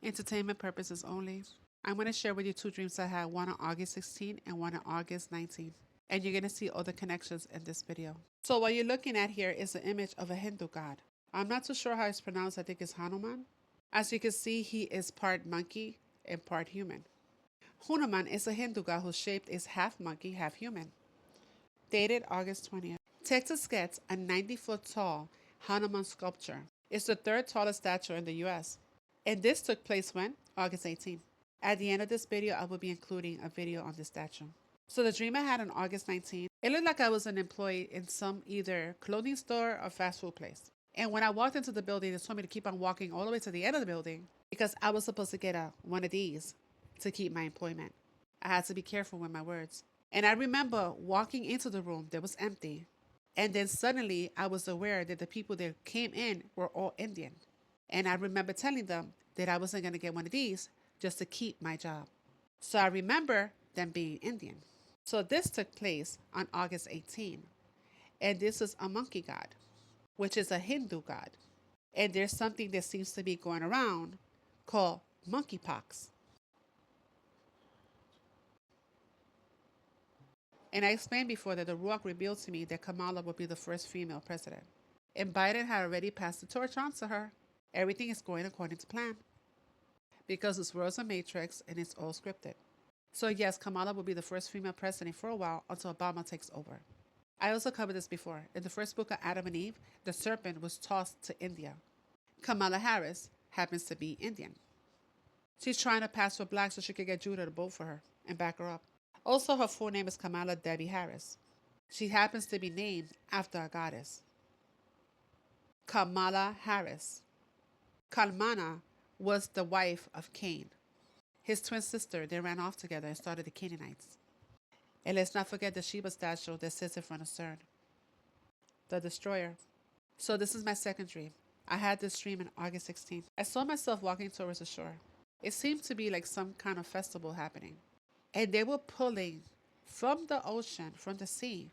Entertainment purposes only. I'm going to share with you two dreams I had, one on August 16 and one on August 19. And you're going to see all the connections in this video. So what you're looking at here is the image of a Hindu god. I'm not too sure how it's pronounced. I think it's Hanuman. As you can see, he is part monkey and part human. Hanuman is a Hindu god whose shape is half monkey, half human. Dated August 20th. Texas gets a 90-foot tall Hanuman sculpture. It's the third tallest statue in the US. And this took place when? August 18th. At the end of this video, I will be including a video on this statue. So the dream I had on August 19th, it looked like I was an employee in some either clothing store or fast food place. And when I walked into the building, they told me to keep on walking all the way to the end of the building because I was supposed to get one of these to keep my employment. I had to be careful with my words. And I remember walking into the room that was empty. And then suddenly I was aware that the people that came in were all Indian. And I remember telling them that I wasn't going to get one of these just to keep my job. So I remember them being Indian. So this took place on August 18. And this is a monkey god, which is a Hindu god. And there's something that seems to be going around called monkeypox. And I explained before that the Ruach revealed to me that Kamala would be the first female president. And Biden had already passed the torch on to her. Everything is going according to plan. Because this world's a matrix and it's all scripted. So yes, Kamala will be the first female president for a while until Obama takes over. I also covered this before. In the first book of Adam and Eve, the serpent was tossed to India. Kamala Harris happens to be Indian. She's trying to pass for black so she could get Judah to vote for her and back her up. Also, her full name is Kamala Debbie Harris. She happens to be named after a goddess. Kamala Harris. Kalmana was the wife of Cain. His twin sister, they ran off together and started the Canaanites. And let's not forget the Sheba statue that sits in front of CERN, the destroyer. So this is my second dream. I had this dream on August 16th. I saw myself walking towards the shore. It seemed to be like some kind of festival happening. And they were pulling from the ocean, from the sea,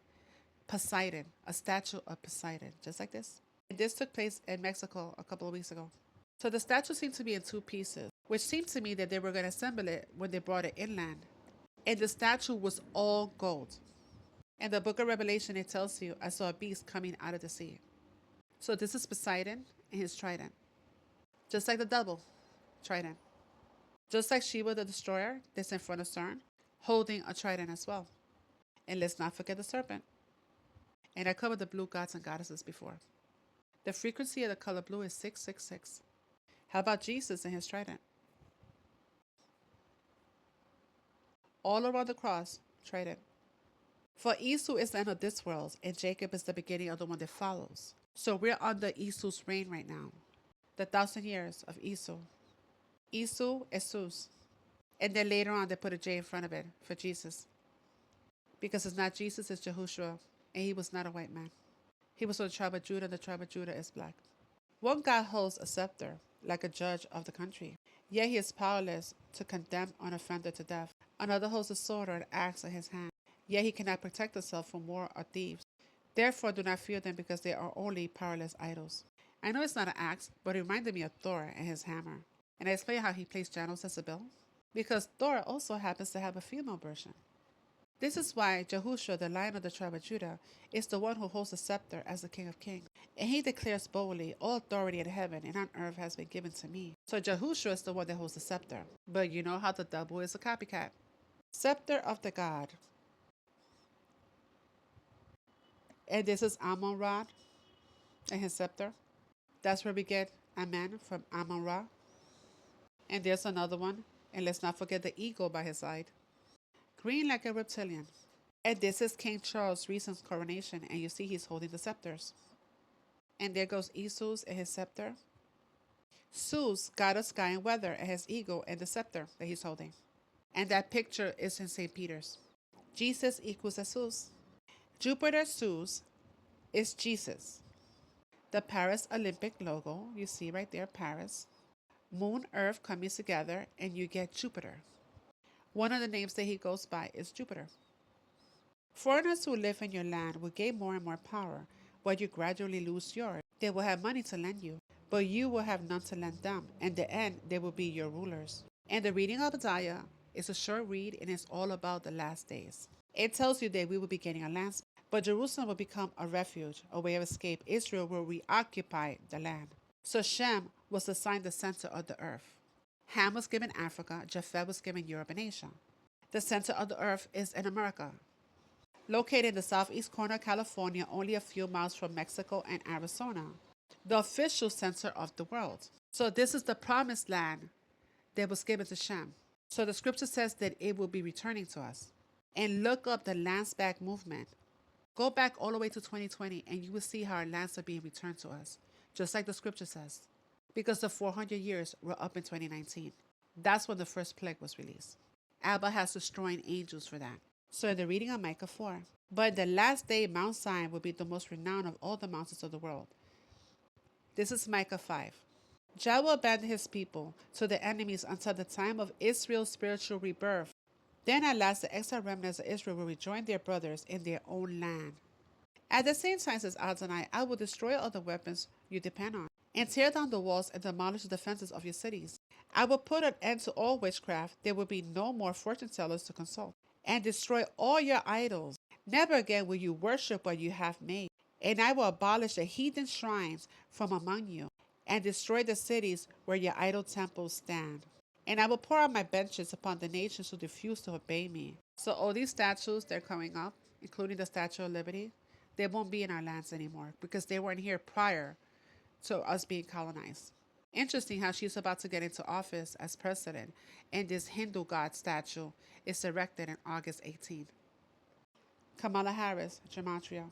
Poseidon, a statue of Poseidon, just like this. And this took place in Mexico a couple of weeks ago. So the statue seemed to be in two pieces, which seemed to me that they were going to assemble it when they brought it inland. And the statue was all gold. In the book of Revelation, it tells you, I saw a beast coming out of the sea. So this is Poseidon and his trident. Just like the double trident. Just like Sheba the destroyer that's in front of CERN, holding a trident as well. And let's not forget the serpent. And I covered the blue gods and goddesses before. The frequency of the color blue is 666. How about Jesus and his trident? All around the cross, trident. For Esau is the end of this world, and Jacob is the beginning of the one that follows. So we're under Esau's reign right now. The 1,000 years of Esau. Esau, Jesus. And then later on, they put a J in front of it for Jesus. Because it's not Jesus, it's Jehoshua. And he was not a white man. He was from the tribe of Judah. The tribe of Judah is black. One God holds a scepter, like a judge of the country. Yet he is powerless to condemn an offender to death. Another holds a sword or an axe in his hand. Yet he cannot protect himself from war or thieves. Therefore do not fear them, because they are only powerless idols. I know it's not an axe, but it reminded me of Thor and his hammer. And I explained how he plays Janos as a bill. Because Thor also happens to have a female version. This is why Jehoshua, the Lion of the tribe of Judah, is the one who holds the scepter as the King of Kings. And he declares boldly, all authority in heaven and on earth has been given to me. So Jehoshua is the one that holds the scepter. But you know how the double is a copycat. Scepter of the God. And this is Amon-Ra and his scepter. That's where we get Amen from Amon-Ra. And there's another one. And let's not forget the eagle by his side. Green like a reptilian. And this is King Charles' recent coronation, and you see he's holding the scepters. And there goes Esau's and his scepter. Zeus, god of sky and weather, and his eagle and the scepter that he's holding. And that picture is in St. Peter's. Jesus equals Zeus. Jupiter Zeus is Jesus. The Paris Olympic logo, you see right there, Paris. Moon, Earth coming together, and you get Jupiter. One of the names that he goes by is Jupiter. Foreigners who live in your land will gain more and more power, while you gradually lose yours. They will have money to lend you, but you will have none to lend them. In the end, they will be your rulers. And the reading of Obadiah is a short read and it's all about the last days. It tells you that we will be getting a land, but Jerusalem will become a refuge, a way of escape. Israel will reoccupy the land. So Shem was assigned the center of the earth. Ham was given Africa, Japheth was given Europe and Asia. The center of the earth is in America, located in the southeast corner of California, only a few miles from Mexico and Arizona, the official center of the world. So this is the promised land that was given to Shem. So the scripture says that it will be returning to us. And look up the lands back movement. Go back all the way to 2020 and you will see how our lands are being returned to us, just like the scripture says. Because the 400 years were up in 2019. That's when the first plague was released. Abba has destroying angels for that. So in the reading of Micah 4, but in the last day Mount Zion will be the most renowned of all the mountains of the world. This is Micah 5. Jah will abandon his people to the enemies until the time of Israel's spiritual rebirth. Then at last the exiled remnants of Israel will rejoin their brothers in their own land. At the same time, says Adonai, I will destroy all the weapons you depend on, and tear down the walls and demolish the defenses of your cities. I will put an end to all witchcraft. There will be no more fortune tellers to consult, and destroy all your idols. Never again will you worship what you have made. And I will abolish the heathen shrines from among you, and destroy the cities where your idol temples stand. And I will pour out my benches upon the nations who refuse to obey me. So all these statues, they're coming up, including the Statue of Liberty, they won't be in our lands anymore because they weren't here prior to us being colonized. Interesting how she's about to get into office as president, and this Hindu god statue is erected in August 18th. Kamala Harris, Gematria.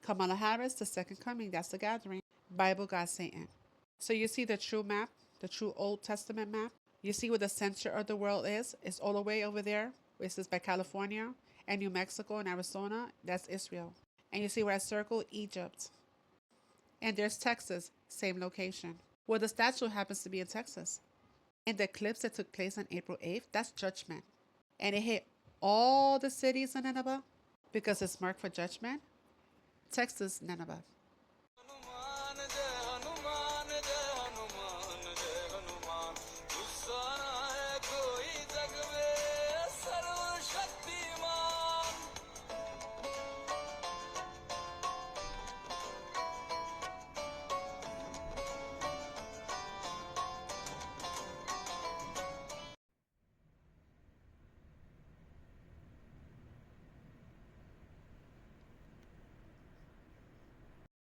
Kamala Harris, the second coming, that's the gathering. Bible God Satan. So you see the true map, the true Old Testament map. You see where the center of the world is? It's all the way over there. This is by California and New Mexico and Arizona. That's Israel. And you see where I circled Egypt. And there's Texas, same location. Well, the statue happens to be in Texas. And the eclipse that took place on April 8th, that's judgment. And it hit all the cities in Nineveh because it's marked for judgment. Texas, Nineveh.